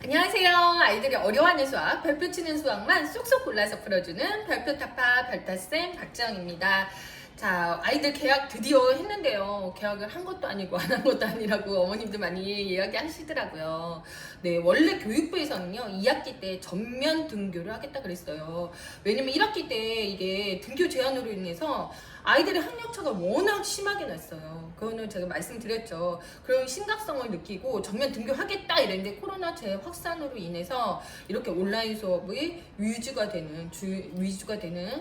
안녕하세요. 아이들이 어려워하는 수학, 별표 치는 수학만 쏙쏙 골라서 풀어주는 별표 타파 별타쌤 박지영입니다. 자, 아이들 계약 드디어 했는데요. 계약을 한 것도 아니고 안 한 것도 아니라고 어머님들 많이 이야기 하시더라고요. 네, 원래 교육부에서는요, 2학기 때 전면 등교를 하겠다 그랬어요. 왜냐면 1학기 때 이게 등교 제한으로 인해서 아이들의 학력차가 워낙 심하게 났어요. 그거는 제가 말씀드렸죠. 그런 심각성을 느끼고 전면 등교하겠다 이랬는데 코로나 재확산으로 인해서 이렇게 온라인 수업이 위주가 되는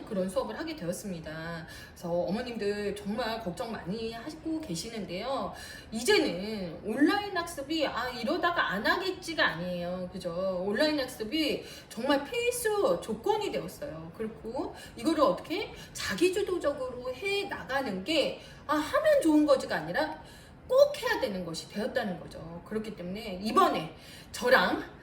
그런 수업을 하게 되었습니다. 그래서 어머님들 정말 걱정 많이 하고 계시는데요. 이제는 온라인 학습이 이러다가 안 하겠지가 아니에요. 그죠? 온라인 학습이 정말 필수 조건이 되었어요. 그리고 이거를 어떻게 자기주도적으로 해 나가는 게 하면 좋은 거지가 아니라 꼭 해야 되는 것이 되었다는 거죠. 그렇기 때문에 이번에 저랑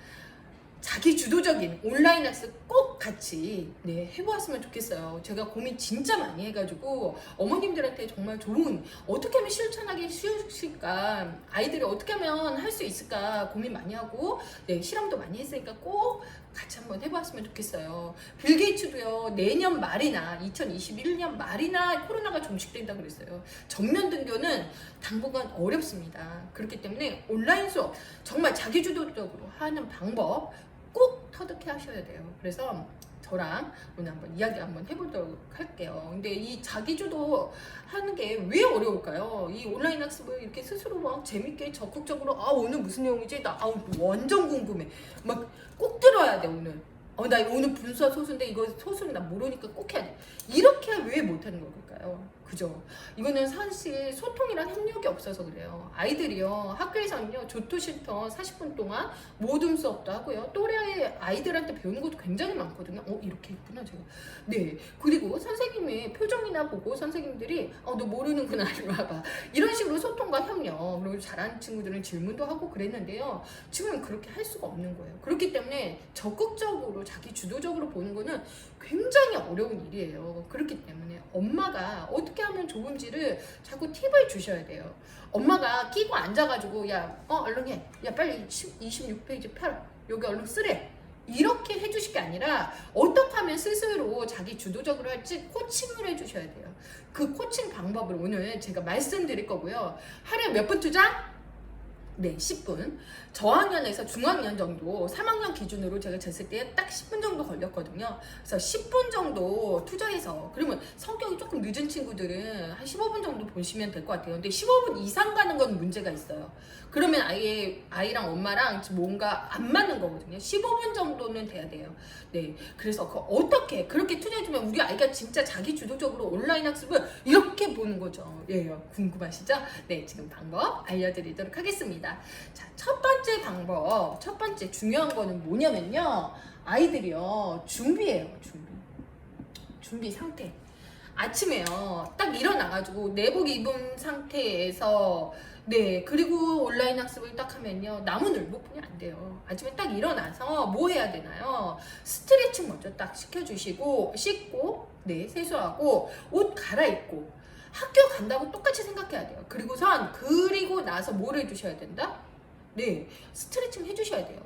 자기 주도적인 온라인 학습 꼭 같이 해보았으면 좋겠어요. 제가 고민 진짜 많이 해가지고 어머님들한테 정말 좋은, 어떻게 하면 실천하기 쉬우실까, 아이들이 어떻게 하면 할 수 있을까 고민 많이 하고 실험도 많이 했으니까 꼭 같이 한번 해보았으면 좋겠어요. 빌 게이츠도요, 내년 말이나 2021년 말이나 코로나가 종식된다 그랬어요. 정면 등교는 당분간 어렵습니다. 그렇기 때문에 온라인 수업 정말 자기주도적으로 하는 방법 꼭 터득해 하셔야 돼요. 그래서 저랑 오늘 한번 이야기 한번 해보도록 할게요. 근데 이 자기주도 하는 게 왜 어려울까요? 이 온라인 학습을 이렇게 스스로 막 재밌게 적극적으로 오늘 무슨 내용이지? 나 완전 궁금해. 막 꼭 들어야 돼 오늘. 나 오늘 분수와 소수인데 이거 소수는 나 모르니까 꼭 해야 돼. 이렇게 왜 못하는 걸까요? 그죠? 이거는 사실 소통이란 협력이 없어서 그래요. 아이들이요, 학교에서는요, 조토실터 40분 동안 모둠 수업도 하고요, 또래의 아이들한테 배우는 것도 굉장히 많거든요. 이렇게 있구나, 제가. 네. 그리고 선생님의 표정이나 보고 선생님들이, 너 모르는구나, 이리 와봐. 이런 식으로 소통과 협력, 그리고 잘하는 친구들은 질문도 하고 그랬는데요. 지금은 그렇게 할 수가 없는 거예요. 그렇기 때문에 적극적으로 자기 주도적으로 보는 거는 굉장히 어려운 일이에요. 그렇기 때문에 엄마가 어떻게 하면 좋은지를 자꾸 팁을 주셔야 돼요. 엄마가 끼고 앉아가지고 얼른 해. 빨리 26페이지 펴라. 여기 얼른 쓰래. 이렇게 해주실 게 아니라 어떻게 하면 스스로 자기 주도적으로 할지 코칭을 해주셔야 돼요. 그 코칭 방법을 오늘 제가 말씀드릴 거고요. 하루에 몇 분 투자? 네, 10분. 저학년에서 중학년 정도, 3학년 기준으로 제가 쟀을 때 딱 10분 정도 걸렸거든요. 그래서 10분 정도 투자해서, 그러면 성격이 조금 늦은 친구들은 한 15분 정도 보시면 될 것 같아요. 근데 15분 이상 가는 건 문제가 있어요. 그러면 아이랑 엄마랑 뭔가 안 맞는 거거든요. 15분 정도는 돼야 돼요. 네. 그래서 어떻게 그렇게 투자해주면 우리 아이가 진짜 자기 주도적으로 온라인 학습을 이렇게 보는 거죠. 궁금하시죠? 네, 지금 방법 알려드리도록 하겠습니다. 자, 첫 번째 방법, 첫 번째 중요한 거는 뭐냐면요, 아이들이요, 준비예요. 준비 상태. 아침에요, 딱 일어나가지고 내복 입은 상태에서 그리고 온라인 학습을 딱 하면요, 나무늘보뿐이 안 돼요. 아침에 딱 일어나서 뭐 해야 되나요? 스트레칭 먼저 딱 시켜주시고, 씻고, 세수하고, 옷 갈아입고, 학교 간다고 똑같이 생각해야 돼요. 그리고 나서 뭘 해주셔야 된다? 스트레칭 해주셔야 돼요.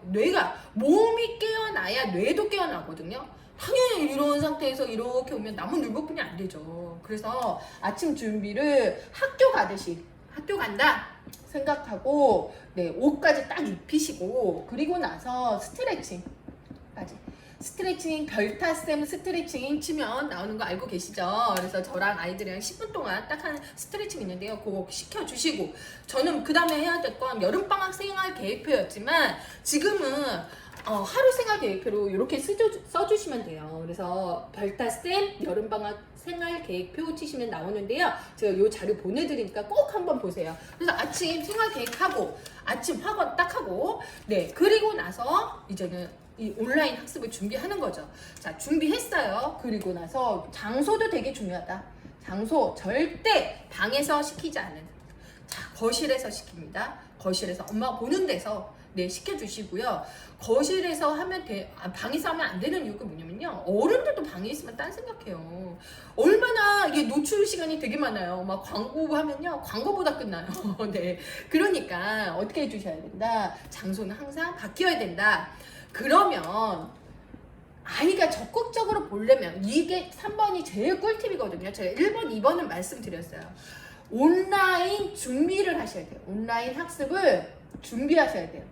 몸이 깨어나야 뇌도 깨어나거든요. 당연히 이런 상태에서 이렇게 오면 나무늘보뿐이 안 되죠. 그래서 아침 준비를 학교 가듯이, 학교 간다 생각하고 옷까지 딱 입히시고, 그리고 나서 스트레칭까지. 스트레칭, 별타쌤 스트레칭 치면 나오는 거 알고 계시죠? 그래서 저랑 아이들이랑 10분 동안 딱 하는 스트레칭 있는데요. 그거 시켜주시고, 저는 그 다음에 해야 될 건 여름방학 생활 계획표였지만 지금은 하루 생활 계획표로 이렇게 써주시면 돼요. 그래서 별타쌤 여름방학 생활 계획표 치시면 나오는데요. 제가 이 자료 보내드리니까 꼭 한번 보세요. 그래서 아침 생활 계획하고, 아침 학원 딱 하고, 그리고 나서 이제는 이 온라인 학습을 준비하는 거죠. 자, 준비했어요. 그리고 나서 장소도 되게 중요하다. 장소 절대 방에서 시키지 않는. 자, 거실에서 시킵니다. 거실에서 엄마가 보는 데서 네, 시켜주시고요. 거실에서 하면 방에서 하면 안 되는 이유가 뭐냐면요. 어른들도 방에 있으면 딴 생각해요. 얼마나 이게 노출 시간이 되게 많아요. 막 광고 하면요. 광고보다 끝나요. 네. 그러니까 어떻게 해주셔야 된다. 장소는 항상 바뀌어야 된다. 그러면 아이가 적극적으로 보려면 이게 3번이 제일 꿀팁이거든요. 제가 1번, 2번은 말씀드렸어요. 온라인 준비를 하셔야 돼요. 온라인 학습을 준비하셔야 돼요.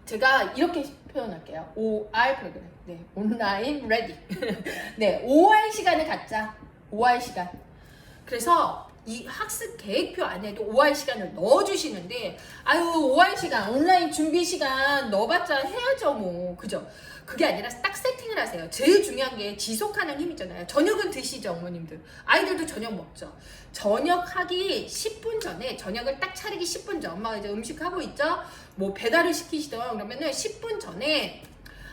제가 이렇게 표현할게요. OR 프로그램. 네, 온라인 레디. 네, OR 시간을 갖자. OR 시간. 그래서 이 학습 계획표 안에도 OR 시간을 넣어주시는데, 아유, OR 시간, 온라인 준비 시간 넣어봤자 해야죠, 뭐. 그죠? 그게 아니라 딱 세팅을 하세요. 제일 중요한 게 지속하는 힘이잖아요. 저녁은 드시죠, 어머님들. 아이들도 저녁 먹죠. 저녁 하기 10분 전에, 저녁을 딱 차리기 10분 전, 엄마가 이제 음식 하고 있죠? 뭐 배달을 시키시던 그러면은 10분 전에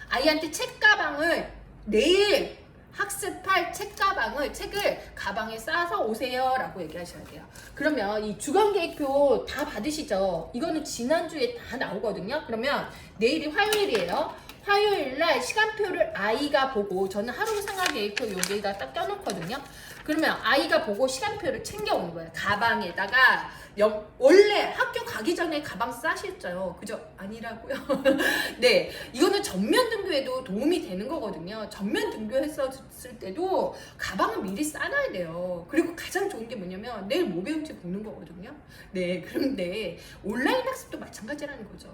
아이한테 책가방을 내일 학습할 책을 가방에 싸서 오세요 라고 얘기하셔야 돼요. 그러면 이 주간계획표 다 받으시죠? 이거는 지난주에 다 나오거든요. 그러면 내일이 화요일이에요. 화요일날 시간표를 아이가 보고, 저는 하루 생활계획표 여기다 딱 껴놓거든요. 그러면 아이가 보고 시간표를 챙겨오는 거예요. 가방에다가 원래 학교 가기 전에 가방 싸셨죠? 그죠? 아니라고요? 네, 이거는 전면 등교에도 도움이 되는 거거든요. 전면 등교했었을 때도 가방을 미리 싸놔야 돼요. 그리고 가장 좋은 게 뭐냐면 내일 뭐 배울지 보는 거거든요. 네, 그런데 온라인 학습도 마찬가지라는 거죠.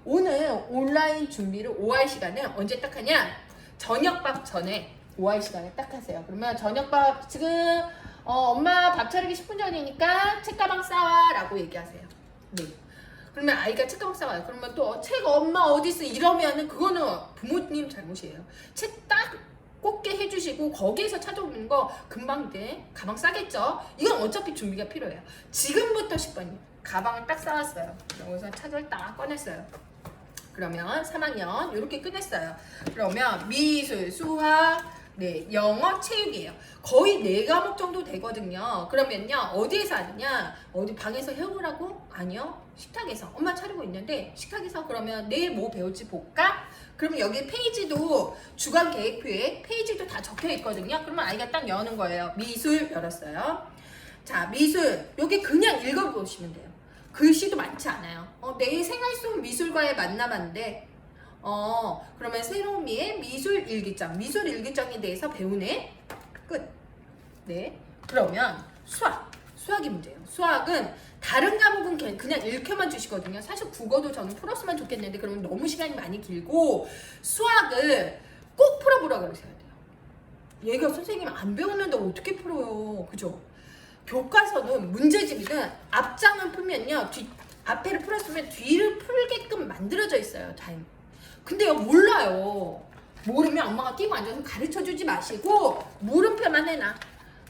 오늘 온라인 준비를 5할 시간은 언제 딱 하냐? 저녁밥 전에 5할 시간에 딱 하세요. 그러면 저녁밥 지금 엄마 밥 차리기 10분 전이니까 책가방 싸와 라고 얘기하세요. 네. 그러면 아이가 책가방 싸와요. 그러면 또 책 엄마 어딨어 이러면은 그거는 부모님 잘못이에요. 책 딱 꽂게 해주시고 거기에서 찾아오는 거 금방 돼. 가방 싸겠죠? 이건 어차피 준비가 필요해요. 지금부터 10번이요. 가방을 딱 싸왔어요. 여기서 책을 딱 꺼냈어요. 그러면 3학년 이렇게 끝냈어요. 그러면 미술, 수학, 네, 영어, 체육이에요. 거의 4과목 정도 되거든요. 그러면요, 어디에서 하느냐? 어디 방에서 해오라고? 아니요. 식탁에서. 엄마 차리고 있는데, 식탁에서 그러면 내일 뭐 배울지 볼까? 그러면 여기 페이지도, 주간 계획표에 페이지도 다 적혀 있거든요. 그러면 아이가 딱 여는 거예요. 미술 열었어요. 자, 미술. 여기 그냥 읽어보시면 돼요. 글씨도 많지 않아요. 내일 생활 속 미술과의 만남인데, 그러면 새로미의 미술 일기장. 미술 일기장에 대해서 배우네. 끝. 네. 그러면 수학이 문제예요. 수학은 다른 과목은 그냥 읽혀만 주시거든요. 사실 국어도 저는 풀었으면 좋겠는데 그러면 너무 시간이 많이 길고, 수학을 꼭 풀어보라 그러셔야 돼요. 얘가 선생님 안 배웠는데 어떻게 풀어요? 그죠? 교과서는 문제집이든 앞장을 풀면요, 앞에를 풀었으면 뒤를 풀게끔 만들어져 있어요. 타임. 근데요, 몰라요. 모르면 엄마가 끼고 앉아서 가르쳐주지 마시고 물음표만 해놔.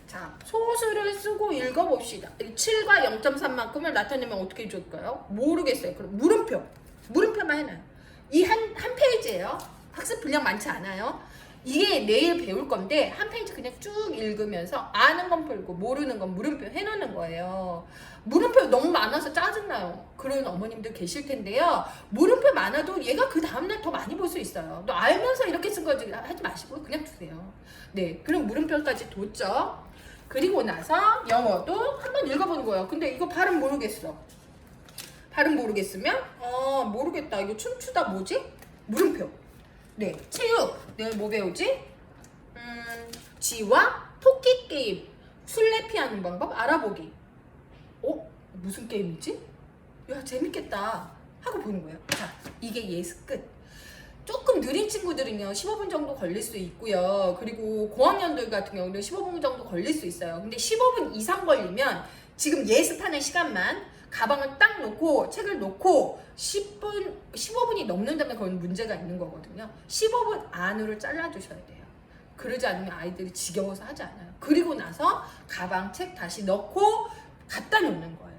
자, 소수를 쓰고 읽어봅시다. 7과 0.3만큼을 나타내면 어떻게 해줄까요? 모르겠어요. 그럼 물음표만 해놔요. 이 한 페이지예요. 학습 분량 많지 않아요. 이게 내일 배울 건데 한 페이지 그냥 쭉 읽으면서 아는 건 풀고 모르는 건 물음표 해놓는 거예요. 물음표 너무 많아서 짜증나요. 그런 어머님들 계실 텐데요. 물음표 많아도 얘가 그 다음날 더 많이 볼 수 있어요. 너 알면서 이렇게 쓴 거지 하지 마시고 그냥 두세요. 네, 그럼 물음표까지 뒀죠. 그리고 나서 영어도 한번 읽어보는 거예요. 근데 이거 발음 모르겠어. 발음 모르겠으면 모르겠다. 이거 춤추다 뭐지? 물음표. 네, 체육. 내일 뭐 배우지? 지와 토끼 게임. 술래피 하는 방법 알아보기. 무슨 게임이지? 야, 재밌겠다. 하고 보는 거예요. 자, 이게 예습 끝. 조금 느린 친구들은요, 15분 정도 걸릴 수 있고요. 그리고 고학년들 같은 경우는 15분 정도 걸릴 수 있어요. 근데 15분 이상 걸리면 지금 예습하는 시간만 가방을 딱 놓고 책을 놓고 15분이 넘는다면 그건 문제가 있는 거거든요. 15분 안으로 잘라주셔야 돼요. 그러지 않으면 아이들이 지겨워서 하지 않아요. 그리고 나서 가방 책 다시 넣고 갖다 놓는 거예요.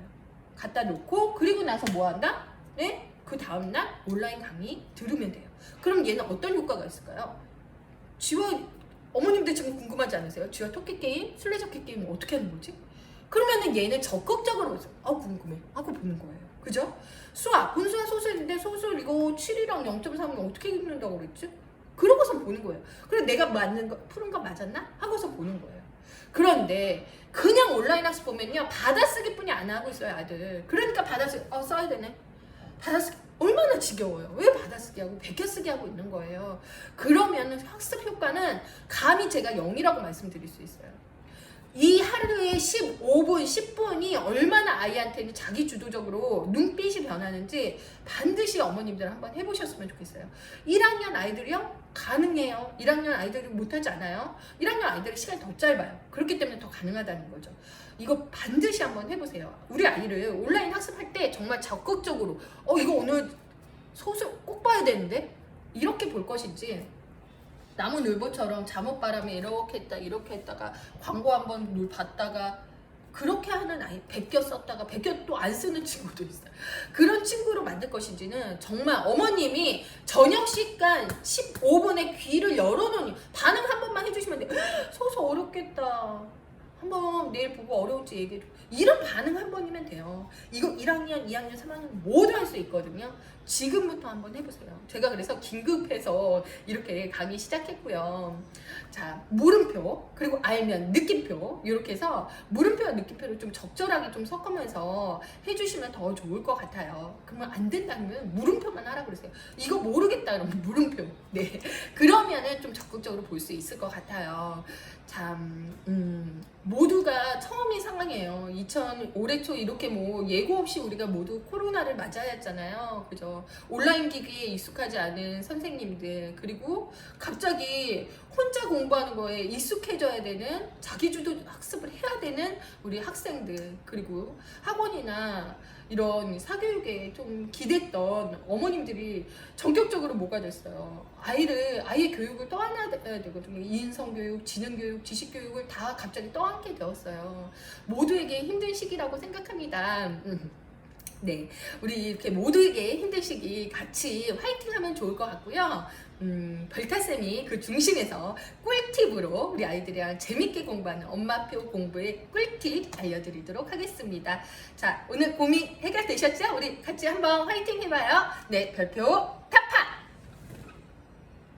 갖다 놓고 그리고 나서 뭐 한다? 네? 그 다음날 온라인 강의 들으면 돼요. 그럼 얘는 어떤 효과가 있을까요? 쥐와 어머님들 지금 궁금하지 않으세요? 쥐와 토끼 게임, 술래잡기 게임은 어떻게 하는 거지? 그러면은 얘는 적극적으로 궁금해 하고 보는 거예요. 그죠? 수학, 분수와 소수인데 소수 이거 7이랑 0.3은 어떻게 읽는다고 그랬지? 그러고선 보는 거예요. 그래 내가 맞는 거 푸는 거 맞았나? 하고서 보는 거예요. 그런데 그냥 온라인 학습 보면요 받아쓰기뿐이 안 하고 있어요 아들. 그러니까 받아쓰기 써야 되네. 받아쓰기 얼마나 지겨워요. 왜 받아쓰기 하고 베껴쓰기 하고 있는 거예요. 그러면 학습 효과는 감히 제가 0이라고 말씀드릴 수 있어요. 이 하루에 15분, 10분이 얼마나 아이한테는 자기 주도적으로 눈빛이 변하는지 반드시 어머님들 한번 해보셨으면 좋겠어요. 1학년 아이들이요? 가능해요. 1학년 아이들이 못하지 않아요. 1학년 아이들이 시간이 더 짧아요. 그렇기 때문에 더 가능하다는 거죠. 이거 반드시 한번 해보세요. 우리 아이를 온라인 학습할 때 정말 적극적으로 이거 오늘 소수 꼭 봐야 되는데? 이렇게 볼 것인지 나무늘보처럼 잠옷바람에 이렇게 했다가 광고 한번 늘 봤다가 그렇게 하는 아이 베껴 썼다가 베껴 또 안 쓰는 친구도 있어요. 그런 친구로 만들 것인지는 정말 어머님이 저녁 시간 15분에 귀를 열어놓으니 반응 한 번만 해주시면 돼요. 소소 어렵겠다. 한번 내일 보고 어려운지 얘기해줘. 이런 반응 한 번이면 돼요. 이거 1학년, 2학년, 3학년 모두 할 수 있거든요. 지금부터 한번 해보세요. 제가 그래서 긴급해서 이렇게 강의 시작했고요. 자, 물음표 그리고 알면 느낌표 이렇게 해서 물음표와 느낌표를 좀 적절하게 좀 섞으면서 해주시면 더 좋을 것 같아요. 그러면 안 된다면 물음표만 하라 그러세요. 이거 모르겠다 그러면 물음표. 네, 그러면은 좀 적극적으로 볼 수 있을 것 같아요. 참, 모두가 처음인 상황이에요. 올해 초 이렇게 뭐 예고 없이 우리가 모두 코로나를 맞아야 했잖아요. 그죠? 온라인 기기에 익숙하지 않은 선생님들, 그리고 갑자기 혼자 공부하는 거에 익숙해져야 되는 자기주도 학습을 해야 되는 우리 학생들, 그리고 학원이나 이런 사교육에 좀 기댔던 어머님들이 전격적으로 뭐가 됐어요. 아이의 교육을 떠안아야 되거든요. 이인성 교육, 지능 교육, 지식 교육을 다 갑자기 떠안게 되었어요. 모두에게 힘든 시기라고 생각합니다. 네, 우리 이렇게 모두에게 힘든 시기 같이 화이팅하면 좋을 것 같고요. 별타쌤이 그 중심에서 꿀팁으로 우리 아이들이랑 재밌게 공부하는 엄마표 공부의 꿀팁 알려드리도록 하겠습니다. 자, 오늘 고민 해결되셨죠? 우리 같이 한번 화이팅 해봐요. 네, 별표.